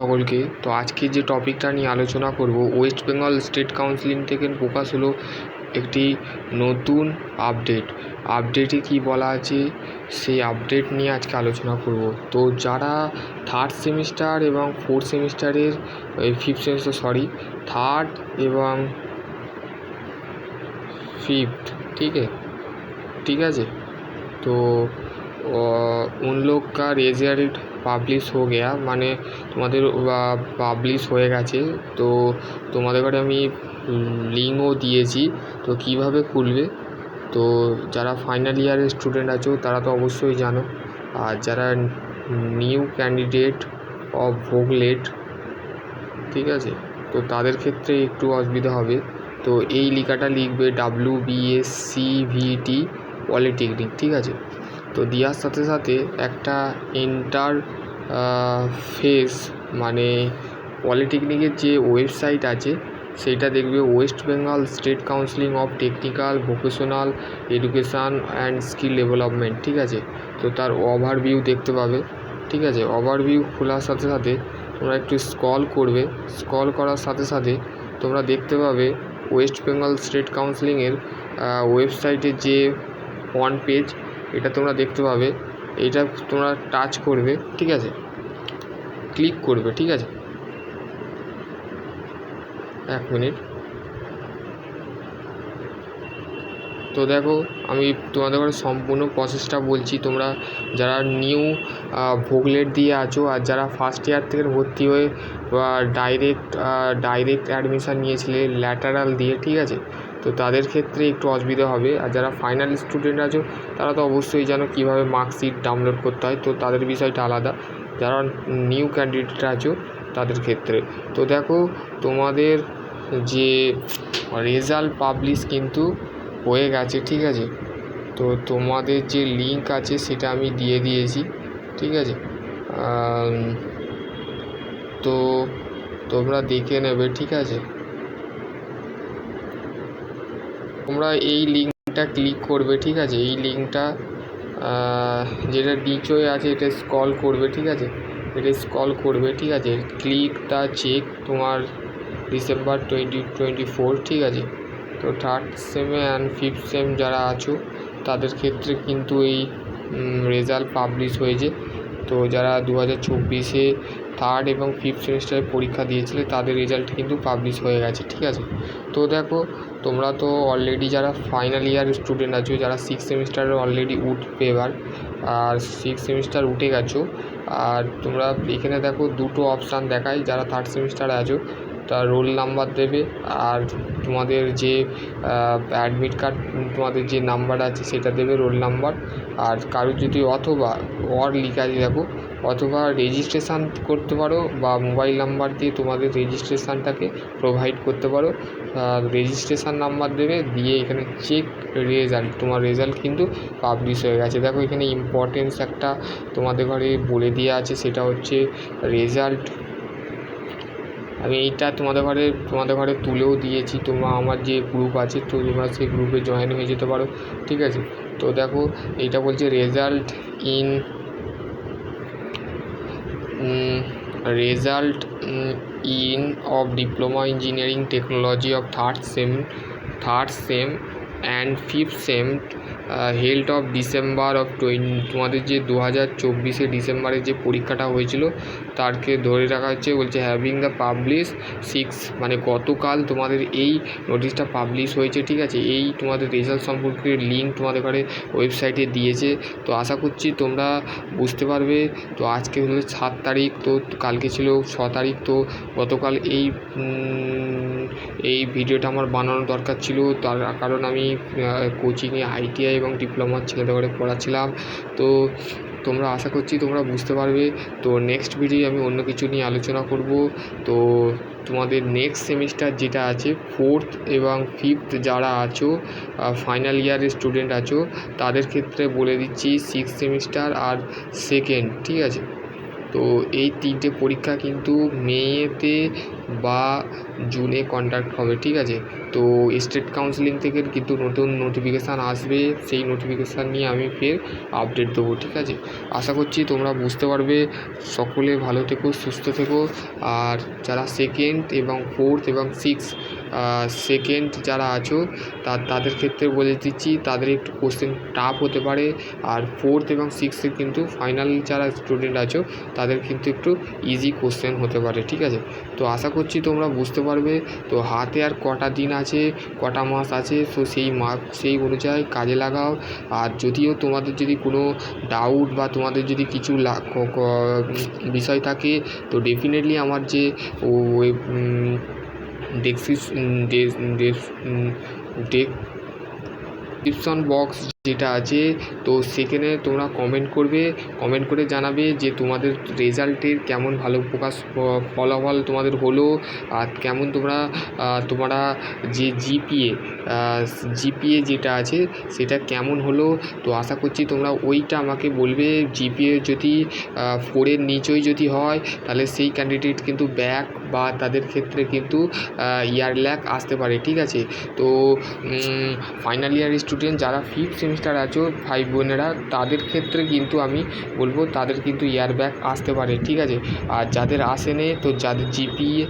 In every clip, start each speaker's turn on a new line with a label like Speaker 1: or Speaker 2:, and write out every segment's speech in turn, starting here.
Speaker 1: সকলকে। তো আজকে যে টপিকটা নিয়ে আলোচনা করব, ওয়েস্ট বেঙ্গল স্টেট কাউন্সিলিং থেকে প্রকাশ হলো একটি নতুন আপডেটে কি বলা আছে সেই আপডেট নিয়ে আজকে আলোচনা করব। তো যারা থার্ড সেমিস্টার এবং ফোর্থ সেমিস্টারের থার্ড এবং फिफ्थ ठीक है। तो उन लोग का रिजल्ट পাবলিশ हो गया, মানে তোমাদের পাবলিশ হয়ে গেছে। তো তোমাদের ঘরে আমি লিঙ্কও দিয়েছি, তো কিভাবে খুলবে। তো যারা ফাইনাল ইয়ারের স্টুডেন্ট আছো তারা তো অবশ্যই জানো, আর যারা নিউ ক্যান্ডিডেট অফ ভোগলেট, ঠিক আছে, তো তাদের ক্ষেত্রে একটু অসুবিধা হবে। তো এই লেখাটা লিখবে WBSCVT পলিটেকনিক, ঠিক আছে। তো দেওয়ার সাথে সাথে একটা ফেস মানে পলিটেকনিকের যে ওয়েবসাইট আছে সেইটা দেখবে, West Bengal state counselling of technical vocational education and skill development, ঠিক আছে। তো তার ওভারভিউ দেখতে পাবে, ঠিক আছে। ওভারভিউ খোলার সাথে সাথে তোমরা একটু স্ক্রল করার সাথে সাথে তোমরা দেখতে পাবে ওয়েস্ট বেঙ্গল স্টেট কাউন্সিলিংয়ের ওয়েবসাইটের যে ফ্রন্ট পেজ, এটা তোমরা দেখতে পাবে। এটা তোমরা টাচ করবে, ঠিক আছে, ক্লিক করবে, ঠিক আছে। এক মিনিট। তো দেখো, আমি তোমাদের কাছে সম্পূর্ণ প্রসেসটা বলছি। তোমরা যারা নিউ ভোগলেট দিয়ে আছো আর যারা ফার্স্ট ইয়ার থেকে ভর্তি হয়ে ডাইরেক্ট অ্যাডমিশান নিয়েছিলে ল্যাটারাল দিয়ে, ঠিক আছে, তো তাদের ক্ষেত্রে একটু অসুবিধা হবে। আর যারা ফাইনাল স্টুডেন্ট আছো তারা তো অবশ্যই জানো কীভাবে মার্কশিট ডাউনলোড করতে হয়, তো তাদের বিষয়টা আলাদা। যারা নিউ ক্যান্ডিডেট আছো তাদের ক্ষেত্রে তো দেখো, তোমাদের যে রেজাল্ট পাবলিশ কিন্তু হয়ে গেছে, ঠিক আছে। তো তোমাদের যে লিঙ্ক আছে সেটা আমি দিয়ে দিয়েছি, ঠিক আছে। তো তোমরা দেখে নেবে, ঠিক আছে। তোমরা এই লিঙ্কটা ক্লিক করবে, ঠিক আছে। এই লিঙ্কটা যেটা নিচে আছে এটা স্ক্রল করবে, ঠিক আছে। এটা স্ক্রল করবে, ঠিক আছে। ক্লিক দ্য চেক তোমার ডিসেম্বর 2024, ঠিক আছে। তো থার্ড সেমে অ্যান্ড ফিফথ সেম যারা আছো তাদের ক্ষেত্রে কিন্তু এই রেজাল্ট পাবলিশ হয়েছে। তো যারা 2024-এ থার্ড এবং ফিফথ সেমিস্টারে পরীক্ষা দিয়েছিলে তাদের রেজাল্ট কিন্তু পাবলিশ হয়ে গেছে, ঠিক আছে। তো দেখো, তোমরা তো অলরেডি যারা ফাইনাল ইয়ার স্টুডেন্ট আছো, যারা সিক্স সেমিস্টারে অলরেডি উঠবে এবার, আর সিক্স সেমিস্টার উঠে গেছো, আর তোমরা এখানে দেখো দুটো অপশান দেখায়। যারা থার্ড সেমিস্টারে আছো তার রোল নাম্বার দেবে, আর তোমাদের যে অ্যাডমিট কার্ড তোমাদের যে নাম্বার আছে সেটা দেবে, রোল নাম্বার। আর কারোর যদি অথবা লেখা আছে দেখো, অথবা রেজিস্ট্রেশান করতে পারো বা মোবাইল নাম্বার দিয়ে তোমাদের রেজিস্ট্রেশানটাকে প্রোভাইড করতে পারো। রেজিস্ট্রেশান নাম্বার দেবে, দিয়ে এখানে চেক রেজাল্ট, তোমার রেজাল্ট কিন্তু পাবলিশ হয়ে গেছে। দেখো এখানে ইম্পর্টেন্স একটা তোমাদের ঘরে বলে দেওয়া আছে, সেটা হচ্ছে রেজাল্ট। আমি এইটা তোমাদের ঘরে তুলেও দিয়েছি। তোমরা আমার যে গ্রুপ আছে, তো তোমরা সেই গ্রুপে জয়েন হয়ে যেতে পারো, ঠিক আছে। তো দেখো এইটা বলছে result in of diploma engineering technology of third same and fifth same held of December of তোমাদের যে 2024-এ ডিসেম্বরে যে পরীক্ষাটা হয়েছিল তারকে ধরে রাখা হচ্ছে। বলছে হ্যাভিং দ্য পাবলিশ 6, মানে গতকাল তোমাদের এই নোটিশটা পাবলিশ হয়েছে, ঠিক আছে। এই তোমাদের রেজাল্ট সম্পর্কে লিঙ্ক তোমাদের ঘরে ওয়েবসাইটে দিয়েছে। তো আশা করছি তোমরা বুঝতে পারবে। তো আজকে হলো 7 তারিখ, তো কালকে ছিল 6 তারিখ। তো গতকাল এই ভিডিওটা আমার বানানো দরকার ছিল, তার কারণ আমি কোচিংয়ে ITI এবং ডিপ্লোমার ছেলেদের ঘরে পড়াচ্ছিলাম। তো তোমরা আশা করছি তোমরা বুঝতে পারবে। তো নেক্সট ভিডিও আমি অন্য কিছু নিয়ে আলোচনা করব। তো তোমাদের নেক্সট সেমিস্টার যেটা আছে, ফোর্থ এবং ফিফথ যারা আছো ফাইনাল ইয়ারের স্টুডেন্ট আছো তাদের ক্ষেত্রে বলে দিচ্ছি সিক্স সেমিস্টার আর সেকেন্ড, ঠিক আছে। তো এই 3টে পরীক্ষা কিন্তু মেতে বা জুনে কন্ডাক্ট হবে, ঠিক আছে। তো স্টেট কাউন্সিলিং থেকে কিন্তু নতুন নোটিফিকেশান আসবে, সেই নোটিফিকেশান নিয়ে আমি ফের আপডেট দেবো, ঠিক আছে। আশা করছি তোমরা বুঝতে পারবে। সকলে ভালো থেকো, সুস্থ থেকো। আর যারা সেকেন্ড এবং ফোর্থ এবং সিক্স সেকেন্ড যারা আছো তাদের ক্ষেত্রে বলে দিচ্ছি, তাদের একটু কোশ্চেন টাফ হতে পারে। আর ফোর্থ এবং সিক্সের কিন্তু ফাইনাল যারা স্টুডেন্ট আছো তাদের কিন্তু একটু ইজি কোশ্চেন হতে পারে, ঠিক আছে। তো আশা করছি তোমরা বুঝতে পারবে। তো হাতে আর কটা দিন আছে, কটা মাস আছে, তো সেই অনুযায়ী কাজে লাগাও। আর যদিও তোমাদের যদি কোনো ডাউট বা তোমাদের যদি কিছু বিষয় থাকে, তো ডেফিনেটলি আমার যে ডেসক্রিপশন বক্স যেটা আছে, তো সেখানে তোমরা কমেন্ট করবে, কমেন্ট করে জানাবে যে তোমাদের রেজাল্টের কেমন ভালো ফলাফল তোমাদের হলো, আর কেমন তোমরা যে জিপিএ যেটা আছে সেটা কেমন হলো। তো আশা করছি তোমরা ওইটা আমাকে বলবে। জিপিএ যদি 4-এর নিচেই যদি হয়, তাহলে সেই ক্যান্ডিডেট কিন্তু ব্যাক বা তাদের ক্ষেত্রে কিন্তু ইয়ার ল্যাগ আসতে পারে, ঠিক আছে। তো ফাইনাল ইয়ার স্টুডেন্ট যারা 5th সেমিস্টার আছো ভাই বোনেরা, তাদের ক্ষেত্রে কিন্তু আমি বলবো তাদের কিন্তু ইয়ার ব্যাক আসতে পারে, ঠিক আছে। আর যাদের আসেনি, তো যাদের জিপিএ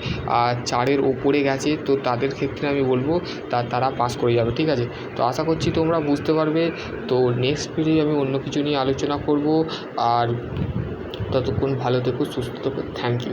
Speaker 1: 4-এর ওপরে গেছে, তো তাদের ক্ষেত্রে আমি বলবো তারা পাস করে যাবে, ঠিক আছে। তো আশা করছি তোমরা বুঝতে পারবে। তো নেক্সট ভিডিও আমি অন্য কিছু নিয়ে আলোচনা করব। আর ততক্ষণ ভালো থেকো, সুস্থ থেকো। Thank you.